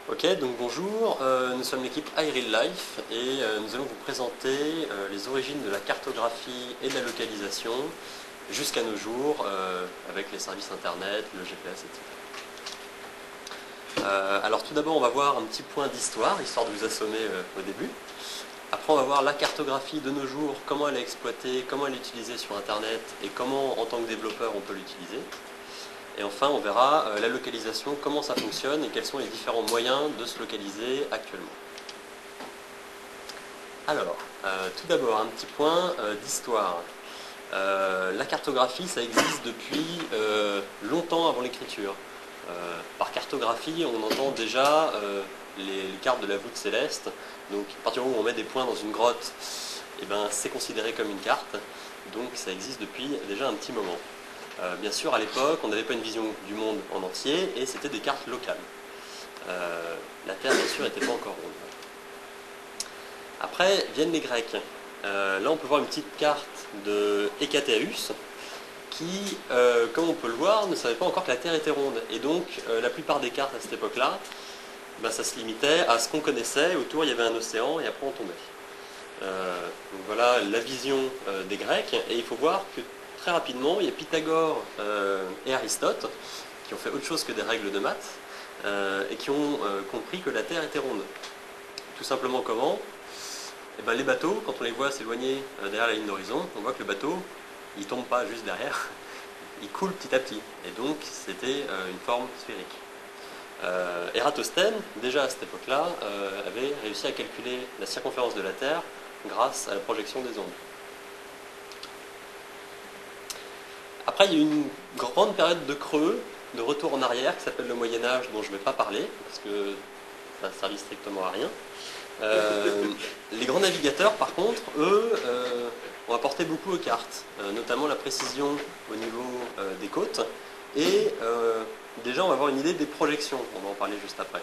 Ok, donc bonjour, nous sommes l'équipe iReal Life et nous allons vous présenter les origines de la cartographie et de la localisation jusqu'à nos jours avec les services internet, le GPS, etc. Alors tout d'abord on va voir un petit point d'histoire, histoire de vous assommer au début. Après on va voir la cartographie de nos jours, comment elle est exploitée, comment elle est utilisée sur internet et comment en tant que développeur on peut l'utiliser. Et enfin, on verra la localisation, comment ça fonctionne et quels sont les différents moyens de se localiser actuellement. Alors, tout d'abord, un petit point d'histoire. La cartographie, ça existe depuis longtemps avant l'écriture. Par cartographie, on entend déjà les cartes de la voûte céleste. Donc, à partir du moment où on met des points dans une grotte, eh ben, c'est considéré comme une carte. Donc, ça existe depuis déjà un petit moment. Bien sûr, à l'époque, on n'avait pas une vision du monde en entier et c'était des cartes locales. La Terre, bien sûr, n'était pas encore ronde. Après, viennent les Grecs. Là, on peut voir une petite carte de Hécatéus qui, comme on peut le voir, ne savait pas encore que la Terre était ronde. Et donc, la plupart des cartes à cette époque-là, ben, ça se limitait à ce qu'on connaissait. Autour, il y avait un océan et après, on tombait. Donc voilà la vision des Grecs. Et il faut voir que très rapidement, il y a Pythagore et Aristote qui ont fait autre chose que des règles de maths et qui ont compris que la Terre était ronde. Tout simplement comment? Eh ben, les bateaux, quand on les voit s'éloigner derrière la ligne d'horizon, on voit que le bateau, il tombe pas juste derrière, il coule petit à petit. Et donc, c'était une forme sphérique. Ératosthène, déjà à cette époque-là, avait réussi à calculer la circonférence de la Terre grâce à la projection des ondes. Après, il y a eu une grande période de creux, de retour en arrière, qui s'appelle le Moyen-Âge, dont je ne vais pas parler, parce que ça ne servit strictement à rien. Les grands navigateurs, par contre, eux, ont apporté beaucoup aux cartes, notamment la précision au niveau des côtes. Et déjà, on va avoir une idée des projections, on va en parler juste après.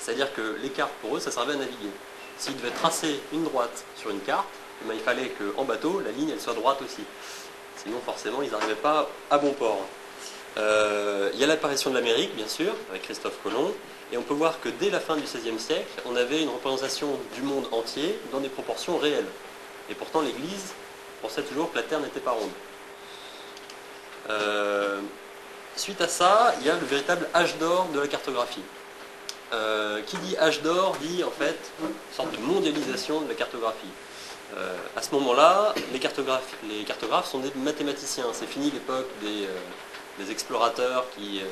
C'est-à-dire que les cartes, pour eux, ça servait à naviguer. S'ils devaient tracer une droite sur une carte, eh bien, il fallait qu'en bateau, la ligne elle soit droite aussi. Sinon, forcément, ils n'arrivaient pas à bon port. Il y a l'apparition de l'Amérique, bien sûr, avec Christophe Colomb, et on peut voir que dès la fin du XVIe siècle, on avait une représentation du monde entier dans des proportions réelles. Et pourtant, l'Église pensait toujours que la Terre n'était pas ronde. Suite à ça, il y a le véritable âge d'or de la cartographie. Qui dit âge d'or dit en fait une sorte de mondialisation de la cartographie. À ce moment-là, les cartographes sont des mathématiciens. C'est fini l'époque des explorateurs qui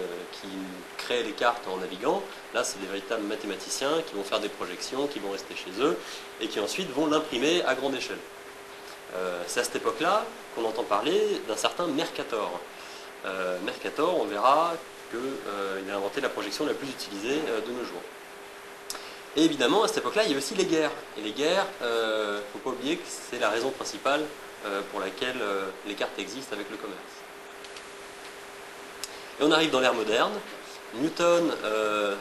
créent les cartes en naviguant. Là, c'est des véritables mathématiciens qui vont faire des projections, qui vont rester chez eux et qui ensuite vont l'imprimer à grande échelle. C'est à cette époque-là qu'on entend parler d'un certain Mercator. Mercator, on verra qu'il a inventé la projection la plus utilisée de nos jours. Et évidemment, à cette époque-là, il y a aussi les guerres. Et les guerres, il ne faut pas oublier que c'est la raison principale pour laquelle les cartes existent avec le commerce. Et on arrive dans l'ère moderne. Newton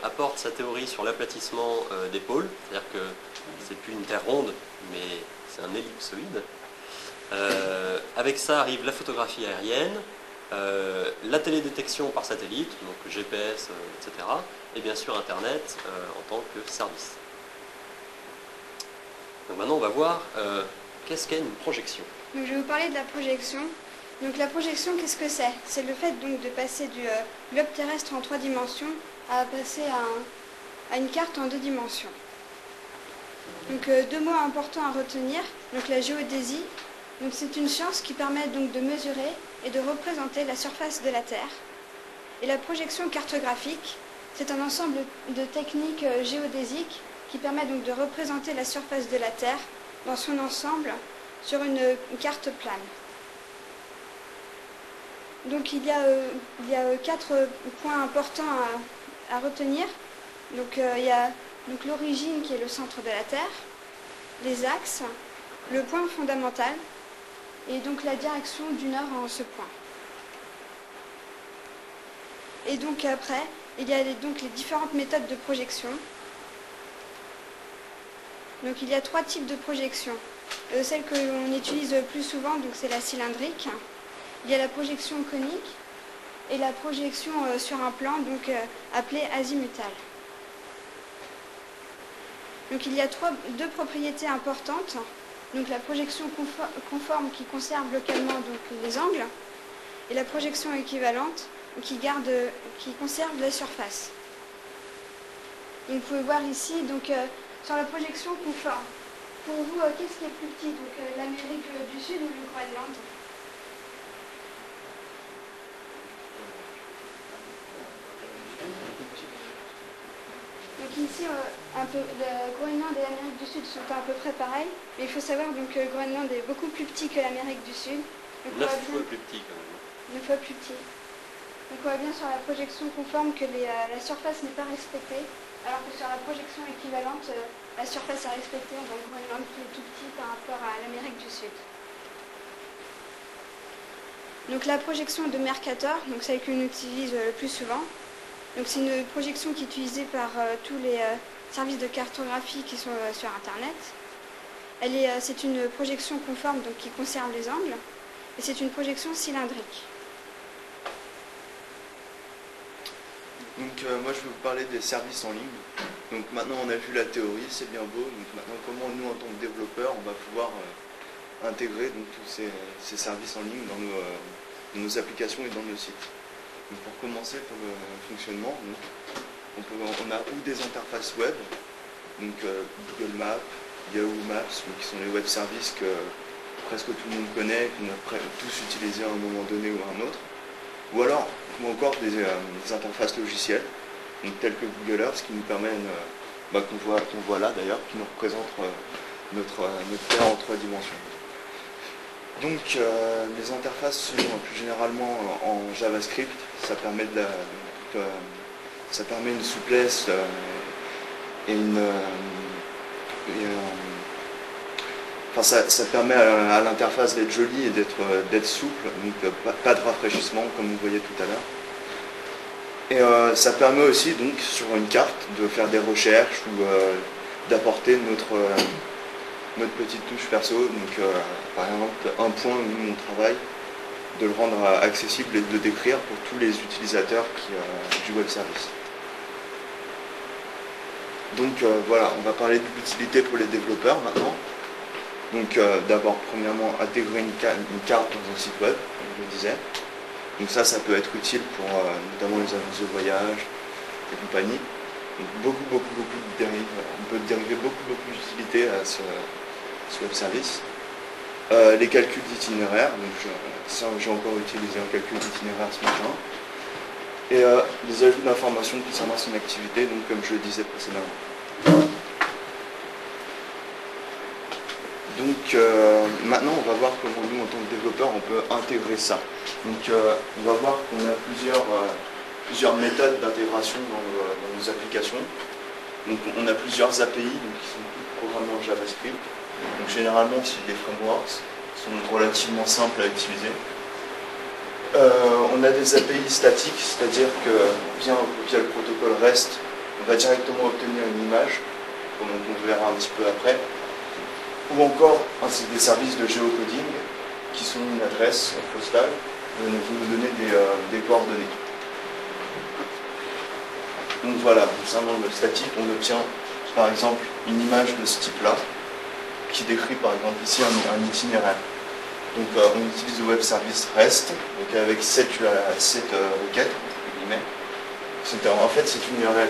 apporte sa théorie sur l'aplatissement des pôles, c'est-à-dire que c'est plus une Terre ronde, mais c'est un ellipsoïde. Avec ça arrive la photographie aérienne, la télédétection par satellite, donc GPS, etc. Et bien sûr Internet en tant que service. Donc maintenant on va voir qu'est-ce qu'est une projection. Donc, je vais vous parler de la projection. Donc la projection, qu'est-ce que c'est? C'est le fait donc de passer du globe terrestre en 3 dimensions à passer à une carte en 2 dimensions. Donc 2 mots importants à retenir. Donc la géodésie. Donc c'est une science qui permet donc de mesurer et de représenter la surface de la Terre. Et la projection cartographique, c'est un ensemble de techniques géodésiques qui permet donc de représenter la surface de la Terre dans son ensemble sur une carte plane. Donc il y a 4 points importants à retenir. Donc il y a l'origine qui est le centre de la Terre, les axes, le point fondamental et donc la direction du nord en ce point. Et donc après, il y a donc les différentes méthodes de projection. Donc il y a 3 types de projection. Celle que l'on utilise le plus souvent, donc c'est la cylindrique. Il y a la projection conique et la projection sur un plan, donc appelée azimutale. Donc il y a deux propriétés importantes. Donc la projection conforme qui conserve localement donc, les angles et la projection équivalente qui conserve la surface. Donc, vous pouvez voir ici donc, sur la projection conforme. Pour vous, qu'est-ce qui est plus petit, donc l'Amérique du Sud ou le Groenland? Donc ici, le Groenland et l'Amérique du Sud sont à peu près pareils, mais il faut savoir donc, que le Groenland est beaucoup plus petit que l'Amérique du Sud. 9 fois plus petit quand même. 9 fois plus petit. Donc on voit bien sur la projection conforme que la surface n'est pas respectée, alors que sur la projection équivalente, la surface est respectée dans le Groenland qui est tout petit par rapport à l'Amérique du Sud. Donc la projection de Mercator, donc celle que l'on utilise le plus souvent, donc c'est une projection qui est utilisée par tous les services de cartographie qui sont sur Internet. C'est une projection conforme donc, qui conserve les angles, et c'est une projection cylindrique. Donc moi je vais vous parler des services en ligne. Donc maintenant on a vu la théorie, c'est bien beau. Donc maintenant comment nous en tant que développeurs on va pouvoir intégrer donc, tous ces services en ligne dans nos applications et dans nos sites. Donc pour commencer pour le fonctionnement, on a ou des interfaces web, donc Google Maps, Yahoo Maps, qui sont les web services que presque tout le monde connaît, qu'on a tous utilisés à un moment donné ou à un autre. Ou encore des interfaces logicielles, donc telles que Google Earth, qui nous permettent, qu'on voit là d'ailleurs, qui nous représente notre Terre en 3 dimensions. Donc les interfaces sont plus généralement en JavaScript, ça permet une souplesse ça permet à l'interface d'être jolie et d'être souple, donc pas de rafraîchissement comme vous voyez tout à l'heure. Et ça permet aussi donc sur une carte de faire des recherches ou d'apporter notre petite touche perso. Donc par exemple un point où on travaille, de le rendre accessible et de décrire pour tous les utilisateurs du web service. Donc voilà, on va parler de l'utilité pour les développeurs maintenant. Donc d'abord, premièrement, intégrer une carte dans un site web, comme je le disais. Donc ça peut être utile pour notamment les agences de voyage et compagnie. Donc beaucoup de dérives. On peut dériver beaucoup d'utilité à ce web service. Les calculs d'itinéraire, donc j'ai encore utilisé un calcul d'itinéraire ce matin. Et les ajouts d'informations concernant son activité, donc comme je le disais précédemment. Donc maintenant on va voir comment nous en tant que développeurs on peut intégrer ça. Donc on va voir qu'on a plusieurs méthodes d'intégration dans nos applications. Donc on a plusieurs API donc, qui sont toutes programmées en JavaScript. Donc généralement c'est des frameworks qui sont relativement simples à utiliser. On a des API statiques, c'est-à-dire que via le protocole REST, on va directement obtenir une image, comme on verra un petit peu après. Ou encore, c'est des services de géocoding qui sont une adresse postale, vous nous donner des coordonnées. Donc voilà, concernant le statique, on obtient par exemple une image de ce type-là, qui décrit par exemple ici un itinéraire. Donc on utilise le web service REST, donc avec cette requête, en fait c'est une URL